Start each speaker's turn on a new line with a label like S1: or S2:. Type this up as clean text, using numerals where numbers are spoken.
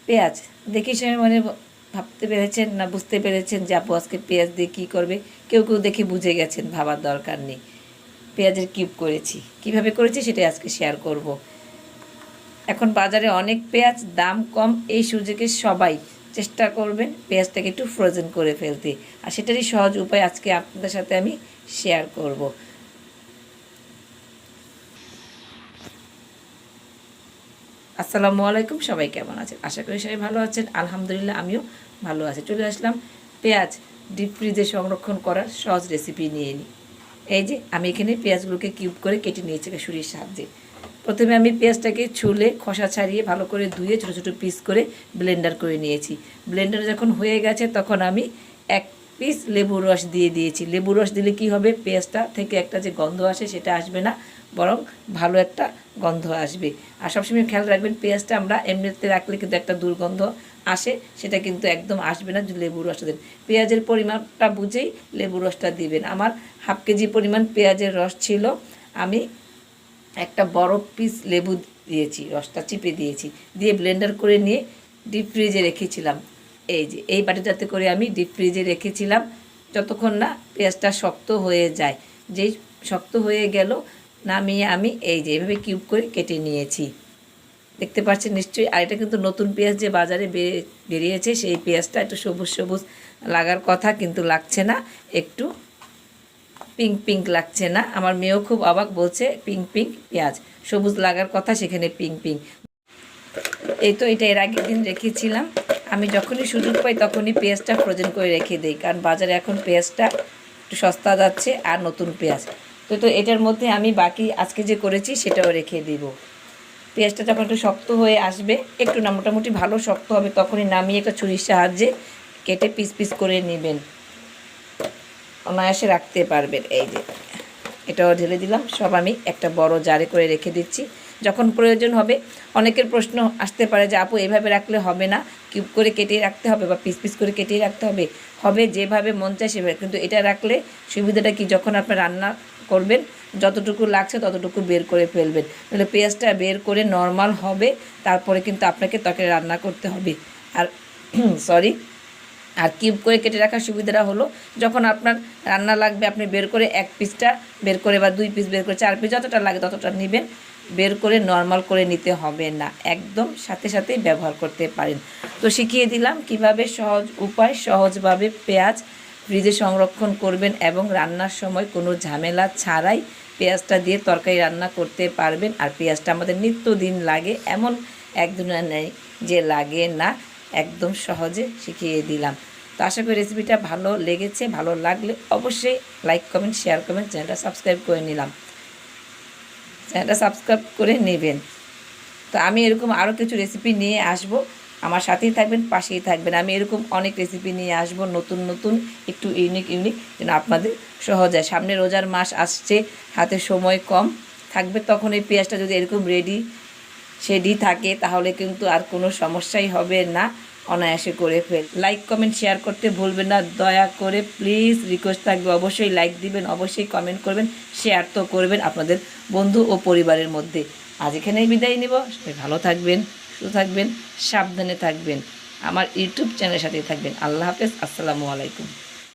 S1: পেঁয়াজ দেখি সে মানে ভাবতে পেরেছেন না বুঝতে পেরেছেন যে আপু আজকে পেঁয়াজ দিয়ে কী করবে? কেউ কেউ দেখে বুঝে গেছেন, ভাবার দরকার নেই। পেঁয়াজের কিউব করেছি, কিভাবে করেছি সেটাই আজকে শেয়ার করব। এখন বাজারে অনেক পেঁয়াজ, দাম কম, এই সুযোগে সবাই চেষ্টা করবেন পেঁয়াজটাকে একটু ফ্রোজেন করে ফেলতে। আর সেটারই সহজ উপায় আজকে আপনাদের সাথে আমি শেয়ার করব। আসসালামু আলাইকুম, সবাই কেমন আছেন? আশা করি সবাই ভালো আছেন। আলহামদুলিল্লাহ আমিও ভালো আছি। চলে আসলাম পেঁয়াজ ডিপ ফ্রিজে সংরক্ষণ করার সহজ রেসিপি নিয়ে নিই। এই যে আমি এখানে পেঁয়াজগুলোকে কিউব করে কেটে নিয়েছি ছুরির সাহায্যে। প্রথমে আমি পেঁয়াজটাকে ছুলে খোসা ছাড়িয়ে ভালো করে ধুয়ে ছোটো ছোটো পিস করে ব্লেন্ডার করে নিয়েছি। ব্লেন্ডার যখন হয়ে গেছে তখন আমি এক পিস লেবুর রস দিয়ে দিয়েছি। লেবুর রস দিলে কি হবে, পেঁয়াজটা থেকে একটা যে গন্ধ আসে সেটা আসবে না, বরং ভালো একটা গন্ধ আসবে। আর সবসময় খেয়াল রাখবেন, পেঁয়াজটা আমরা এমনিতে রাখলে কিন্তু একটা দুর্গন্ধ আসে, সেটা কিন্তু একদম আসবে না যদি লেবুর রসটা দেন। পেঁয়াজের পরিমাণটা বুঝেই লেবুর রসটা দিবেন। আমার হাফ কেজি পরিমাণ পেঁয়াজের রস ছিল, আমি একটা বড় পিস লেবু দিয়েছি, রসটা চিপে দিয়েছি, দিয়ে ব্লেন্ডার করে নিয়ে ডিপ ফ্রিজে রেখেছিলাম। এই যে এই বাটিটাতে করে আমি ডিপ ফ্রিজে রেখেছিলাম যতক্ষণ না পেঁয়াজটা শক্ত হয়ে যায়। যেই শক্ত হয়ে গেল নামিয়ে আমি এই যে এইভাবে কিউব করে কেটে নিয়েছি, দেখতে পাচ্ছেন নিশ্চয়ই। আর এটা কিন্তু নতুন পেঁয়াজ যে বাজারে বেরিয়েছে, সেই পেঁয়াজটা একটু সবুজ সবুজ লাগার কথা, কিন্তু লাগছে না, একটু পিঙ্ক পিঙ্ক লাগছে না। আমার মেয়েও খুব অবাক, বলছে পিঙ্ক পিঙ্ক পেঁয়াজ, সবুজ লাগার কথা সেখানে পিঙ্ক পিঙ্ক। এই তো এটা এর আগের দিন রেখেছিলাম। আমি যখনই সুযোগ পাই তখনই পেঁয়াজটা ফ্রোজেন করে রেখে দিই, কারণ বাজারে এখন পেঁয়াজটা একটু সস্তা যাচ্ছে আর নতুন পেঁয়াজ। তো এটার মধ্যে আমি বাকি আজকে যে করেছি সেটাও রেখে দিব। পেঁয়াজটা যখন একটু শক্ত হয়ে আসবে, একটু না মোটামুটি ভালো শক্ত হবে, তখনই নামিয়ে একটা ছুরির সাহায্যে কেটে পিস পিস করে নেবেন, অনায়াসে রাখতে পারবেন। এই যে এটাও ঢেলে দিলাম, সব আমি একটা বড় জারে করে রেখে দিচ্ছি। যখন প্রয়োজন হবে, অনেকের প্রশ্ন আসতে পারে যে আপু এভাবে রাখলে হবে না, কিউব করে কেটেই রাখতে হবে বা পিস পিস করে কেটেই রাখতে হবে। হবে যেভাবে মন চায় সেভাবে, কিন্তু এটা রাখলে সুবিধাটা কি, যখন আপনি রান্না করবেন যতটুকু লাগছে ততটুকু বের করে ফেলবেন, তাহলে পেঁয়াজটা বের করে নর্মাল হবে, তারপরে কিন্তু আপনাকে তরকারি রান্না করতে হবে। আর সরি, আর কিউব করে কেটে রাখার সুবিধাটা হলো, যখন আপনার রান্না লাগবে আপনি বের করে এক পিসটা বের করে বা দুই পিস বের করে, চার পিস যতটা লাগে ততটা নেবেন, বের করে নর্মাল করে নিতে হবে না, একদম সাথে সাথেই ব্যবহার করতে পারেন। তো শিখিয়ে দিলাম কিভাবে সহজ উপায় সহজভাবে পেঁয়াজ ফ্রিজে সংরক্ষণ করবেন এবং রান্নার সময় কোনো ঝামেলা ছাড়াই পেঁয়াজটা দিয়ে তরকারি রান্না করতে পারবেন। আর পেঁয়াজটা আমাদের নিত্যদিন লাগে, এমন একদিনও নেই যে লাগে না, একদম সহজে শিখিয়ে দিলাম। তো আশা করি রেসিপিটা ভালো লেগেছে। ভালো লাগলে অবশ্যই লাইক কমেন্ট শেয়ার করবেন, চ্যানেলটা সাবস্ক্রাইব করে নিলাম, চ্যানেলটা সাবস্ক্রাইব করে নেবেন। তো আমি এরকম আরও কিছু রেসিপি নিয়ে আসব, আমার সাথেই থাকবেন, পাশেই থাকবেন। আমি এরকম অনেক রেসিপি নিয়ে আসব, নতুন নতুন একটু ইউনিক ইউনিক, যেন আপনাদের সহজ হয়। সামনে রোজার মাস আসছে, হাতে সময় কম থাকবে, তখন এই পেঁয়াজটা যদি এরকম রেডি থাকে তাহলে কিন্তু আর কোনো সমস্যাই হবে না, অনায়াসে করে ফেল। লাইক কমেন্ট শেয়ার করতে ভুলবেন না, দয়া করে প্লিজ রিকোয়েস্ট থাকবে, অবশ্যই লাইক দিবেন, অবশ্যই কমেন্ট করবেন, শেয়ার তো করবেন আপনাদের বন্ধু ও পরিবারের মধ্যে। আজ এখানেই বিদায় নিব, সবাই ভালো থাকবেন, সুস্থ থাকবেন, সাবধানে থাকবেন, আমার ইউটিউব চ্যানেলের সাথেই থাকবেন। আল্লাহ হাফেজ, আসসালামু আলাইকুম।